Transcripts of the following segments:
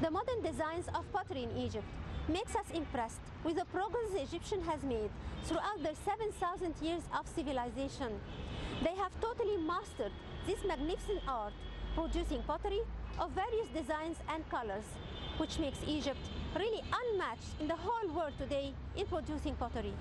The modern designs of pottery in Egypt makes us impressed with the progress the Egyptian has made throughout their 7,000 years of civilization. They have totally mastered this magnificent art, producing pottery of various designs and colors, which makes Egypt really unmatched in the whole world today in producing pottery.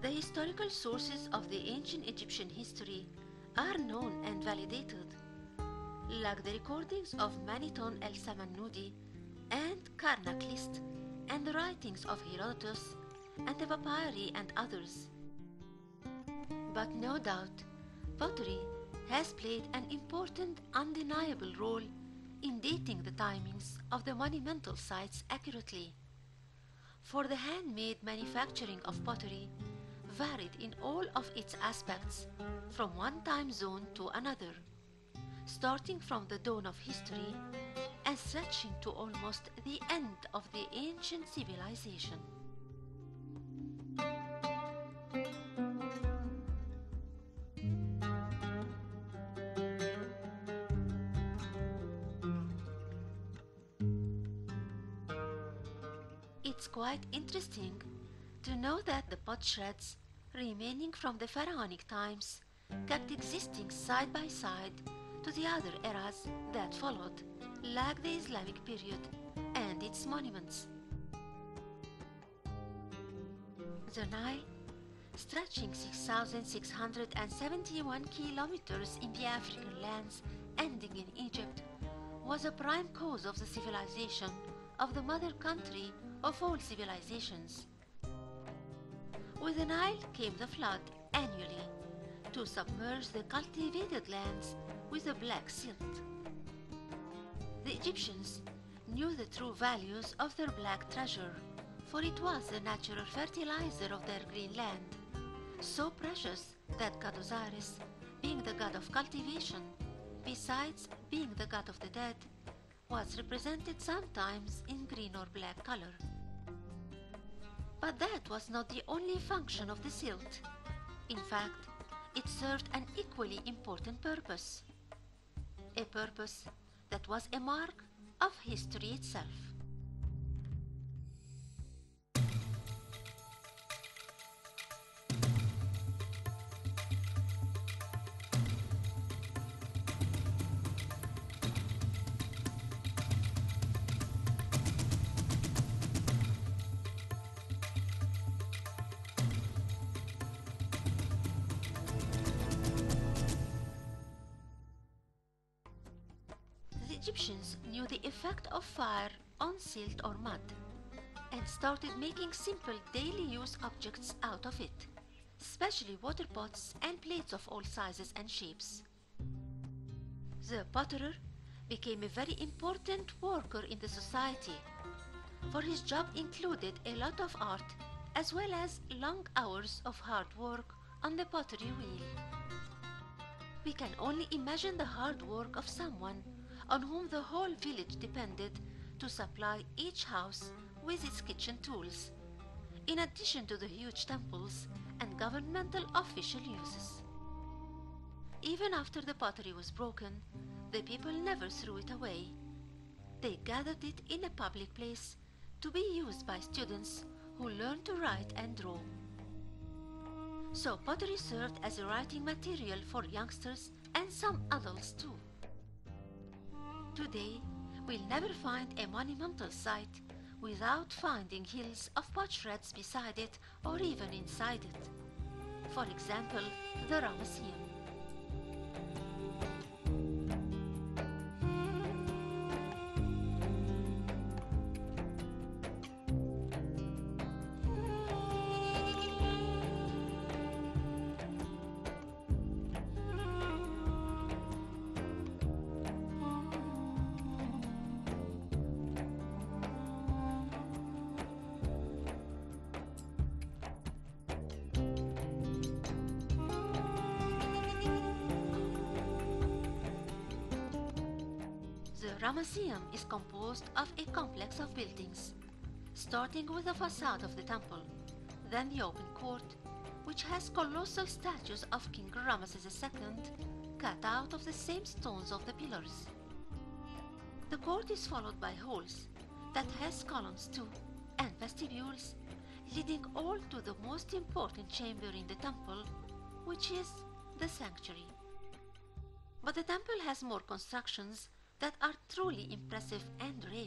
The historical sources of the ancient Egyptian history are known and validated, like the recordings of Maniton el-Samannudi and Karnak List, and the writings of Herodotus and the papyri and others. But no doubt, pottery has played an important, undeniable role in dating the timings of the monumental sites accurately. For the handmade manufacturing of pottery varied in all of its aspects from one time zone to another, starting from the dawn of history and stretching to almost the end of the ancient civilization. It's quite interesting to know that the pot shreds remaining from the pharaonic times kept existing side by side to the other eras that followed, like the Islamic period and its monuments. The Nile, stretching 6,671 kilometers in the African lands ending in Egypt, was a prime cause of the civilization of the mother country of all civilizations. With the Nile came the flood annually to submerge the cultivated lands with a black silt. The Egyptians knew the true values of their black treasure, for it was the natural fertilizer of their green land, so precious that god Osiris, being the god of cultivation, besides being the god of the dead, was represented sometimes in green or black color. But that was not the only function of the silt. In fact, it served an equally important purpose. A purpose that was a mark of history itself. The Egyptians knew the effect of fire on silt or mud and started making simple daily use objects out of it, especially water pots and plates of all sizes and shapes. The potterer became a very important worker in the society, for his job included a lot of art as well as long hours of hard work on the pottery wheel. We can only imagine the hard work of someone on whom the whole village depended to supply each house with its kitchen tools, in addition to the huge temples and governmental official uses. Even after the pottery was broken, the people never threw it away. They gathered it in a public place to be used by students who learned to write and draw. So pottery served as a writing material for youngsters and some adults too. Today, we'll never find a monumental site without finding hills of pot shreds beside it or even inside it. For example, the Ramesseum. Ramesseum is composed of a complex of buildings, starting with the facade of the temple, then the open court, which has colossal statues of King Ramesses II cut out of the same stones of the pillars. The court is followed by halls that has columns too, and vestibules, leading all to the most important chamber in the temple, which is the sanctuary. But the temple has more constructions that are truly impressive and rare.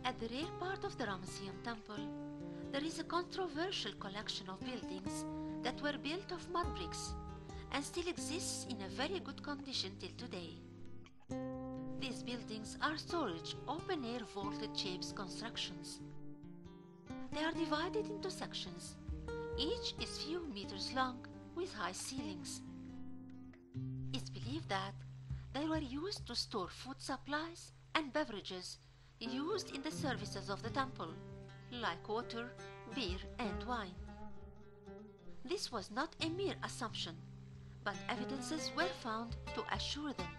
At the rear part of the Ramesseum temple, there is a controversial collection of buildings that were built of mud bricks and still exists in a very good condition till today. These buildings are storage open-air vaulted shapes constructions. They are divided into sections. Each is few meters long with high ceilings. It's believed that they were used to store food supplies and beverages used in the services of the temple, like water, beer, and wine. This was not a mere assumption, but evidences were found to assure them.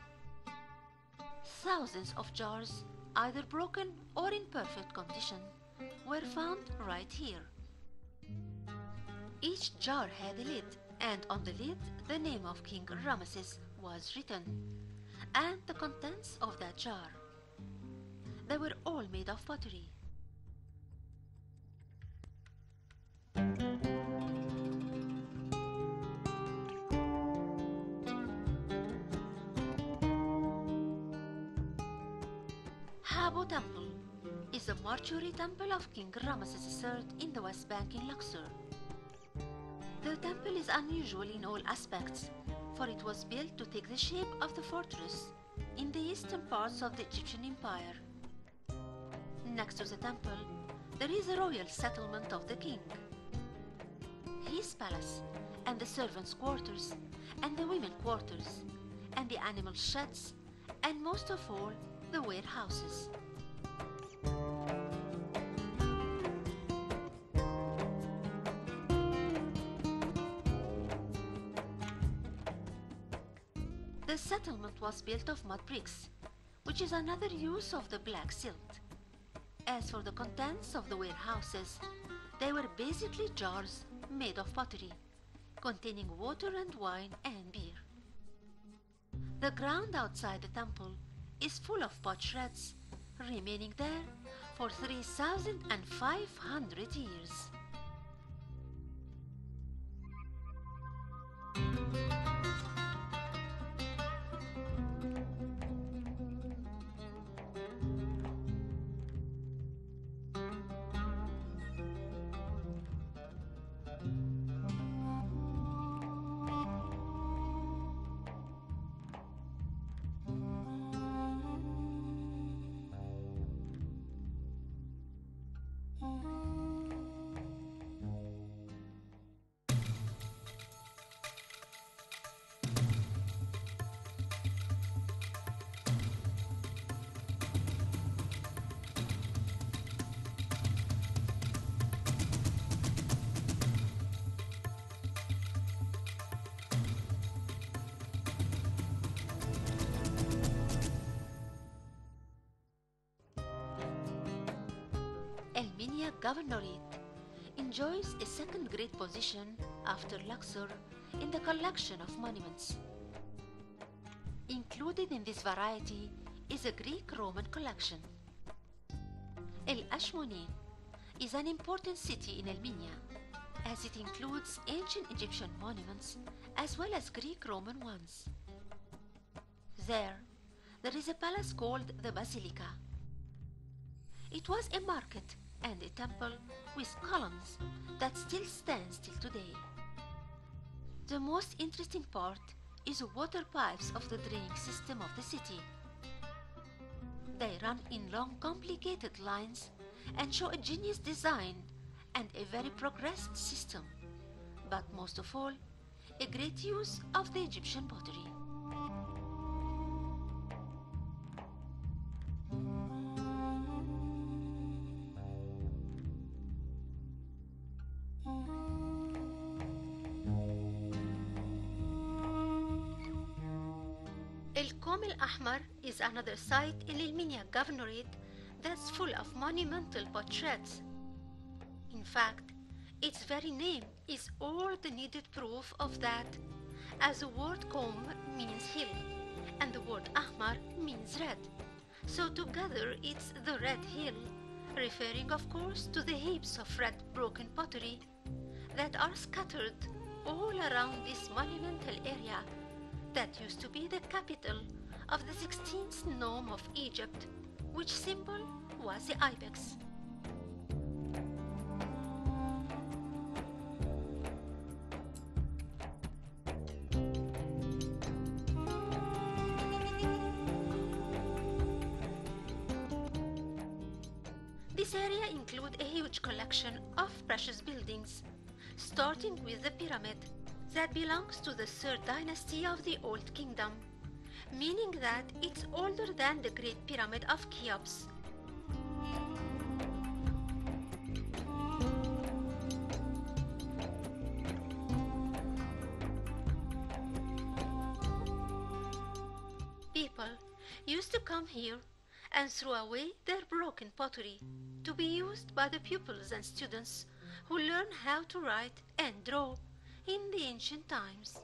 Thousands of jars, either broken or in perfect condition, were found right here. Each jar had a lid, and on the lid the name of King Ramesses was written, and the contents of that jar. They were all made of pottery. Habbo Temple is a mortuary temple of King Ramesses III in the West Bank in Luxor. The temple is unusual in all aspects, for it was built to take the shape of the fortress in the eastern parts of the Egyptian Empire. Next to the temple, there is a royal settlement of the king, his palace, and the servants' quarters, and the women quarters, and the animal sheds, and most of all, the warehouses. The settlement was built of mud bricks, which is another use of the black silt. As for the contents of the warehouses, they were basically jars made of pottery, containing water and wine and beer. The ground outside the temple is full of pot shreds, remaining there for 3,500 years. Elminia Governorate enjoys a second-grade position after Luxor in the collection of monuments. Included in this variety is a Greek-Roman collection. El Ashmonain is an important city in Elminia, as it includes ancient Egyptian monuments as well as Greek-Roman ones. There is a palace called the Basilica. It was a market and a temple with columns that still stands till today. The most interesting part is water pipes of the draining system of the city. They run in long complicated lines and show a genius design and a very progressed system, but most of all, a great use of the Egyptian pottery. El-Kom El-Ahmar is another site in El-Minya Governorate that's full of monumental pot shreds. In fact, its very name is all the needed proof of that, as the word Kom means hill and the word Ahmar means red. So together it's the Red Hill, referring of course to the heaps of red broken pottery that are scattered all around this monumental area that used to be the capital of the 16th nome of Egypt, which symbol was the ibex. This area includes a huge collection of precious buildings, starting with the pyramid that belongs to the third dynasty of the Old Kingdom, meaning that it's older than the Great Pyramid of Cheops. People used to come here and throw away their broken pottery to be used by the pupils and students who learn how to write and draw in the ancient times.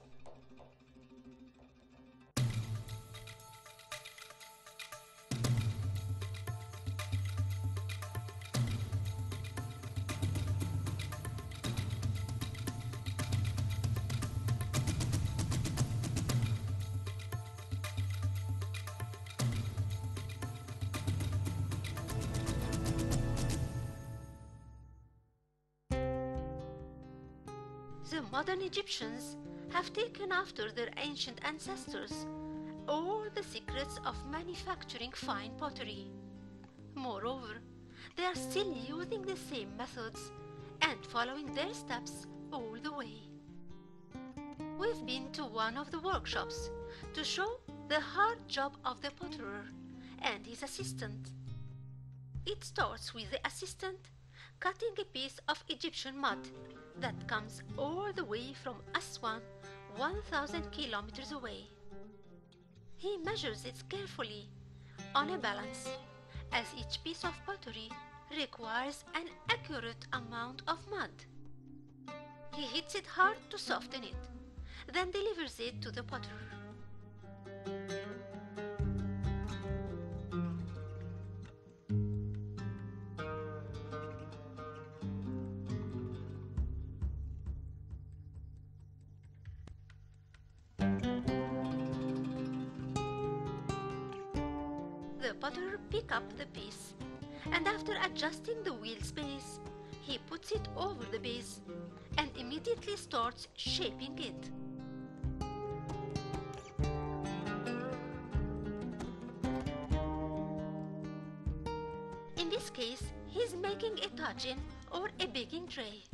The modern Egyptians have taken after their ancient ancestors all the secrets of manufacturing fine pottery. Moreover, they are still using the same methods and following their steps all the way. We've been to one of the workshops to show the hard job of the potterer and his assistant. It starts with the assistant cutting a piece of Egyptian mud that comes all the way from Aswan, 1,000 kilometers away. He measures it carefully on a balance, as each piece of pottery requires an accurate amount of mud. He hits it hard to soften it, then delivers it to the potterer. The potterer picks up the piece, and after adjusting the wheel space, he puts it over the base and immediately starts shaping it. In this case, he's making a tajin or a baking tray.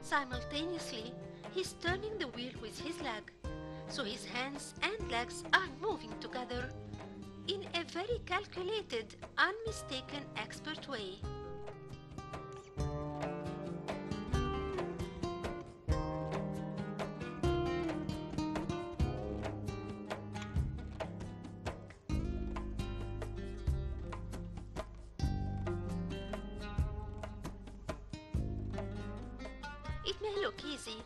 Simultaneously, he's turning the wheel with his leg, so his hands and legs are moving together in a very calculated, unmistaken, expert way. It may look easy,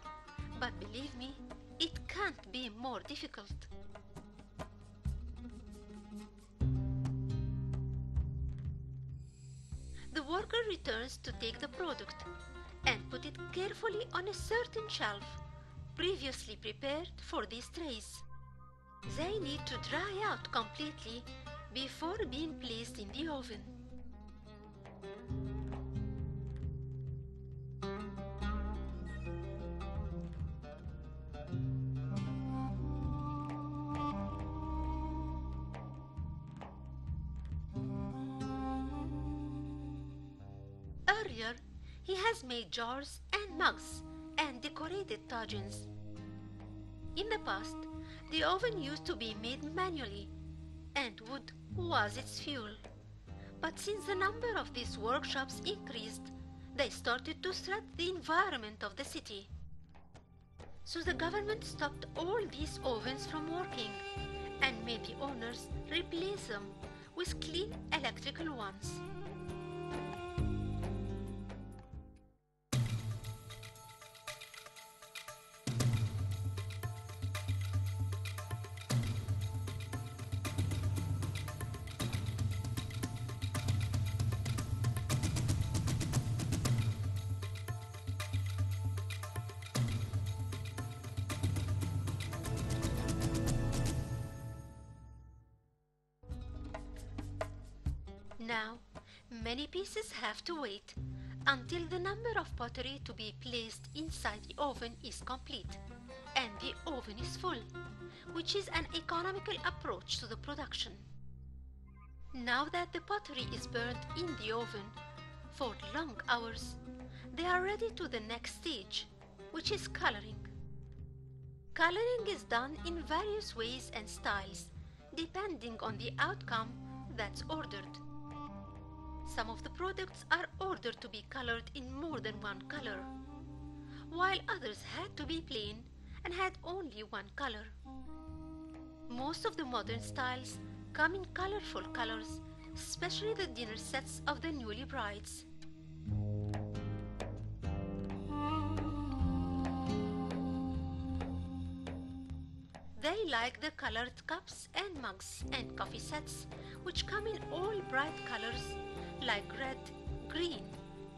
but believe me, it can't be more difficult. The worker returns to take the product and put it carefully on a certain shelf previously prepared for these trays. They need to dry out completely before being placed in the oven. earlier, he has made jars and mugs and decorated tagines. In the past, the oven used to be made manually, and wood was its fuel. But since the number of these workshops increased, they started to threat the environment of the city. So the government stopped all these ovens from working and made the owners replace them with clean electrical ones. Now, many pieces have to wait until the number of pottery to be placed inside the oven is complete and the oven is full, which is an economical approach to the production. Now that the pottery is burnt in the oven for long hours, they are ready to the next stage, which is coloring. Coloring is done in various ways and styles, depending on the outcome that's ordered. Some of the products are ordered to be colored in more than one color, while others had to be plain and had only one color. Most of the modern styles come in colorful colors, especially the dinner sets of the newly brides. They like the colored cups and mugs and coffee sets, which come in all bright colors like red, green,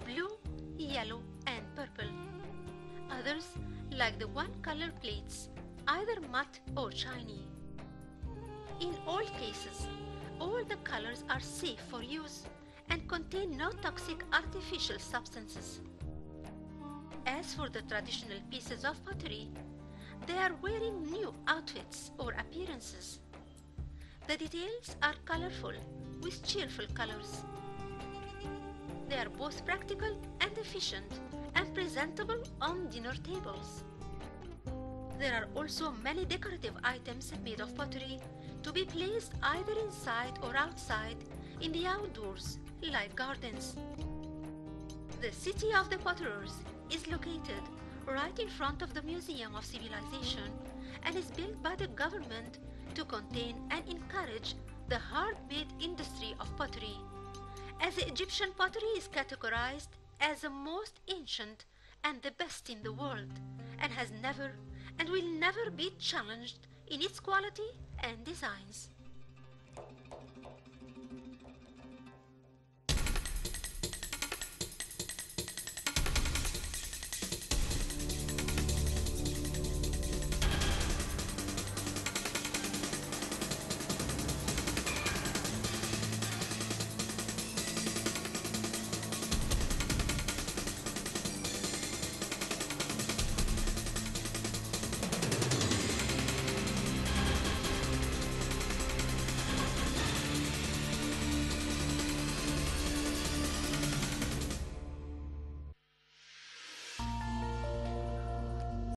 blue, yellow, and purple. Others like the one-color plates, either matte or shiny. In all cases, all the colors are safe for use and contain no toxic artificial substances. As for the traditional pieces of pottery, they are wearing new outfits or appearances. The details are colorful with cheerful colors. They are both practical and efficient and presentable on dinner tables. There are also many decorative items made of pottery to be placed either inside or outside in the outdoors, like gardens. The City of the Potterers is located right in front of the Museum of Civilization and is built by the government to contain and encourage the hard-made industry of pottery, as the Egyptian pottery is categorized as the most ancient and the best in the world, and has never and will never be challenged in its quality and designs.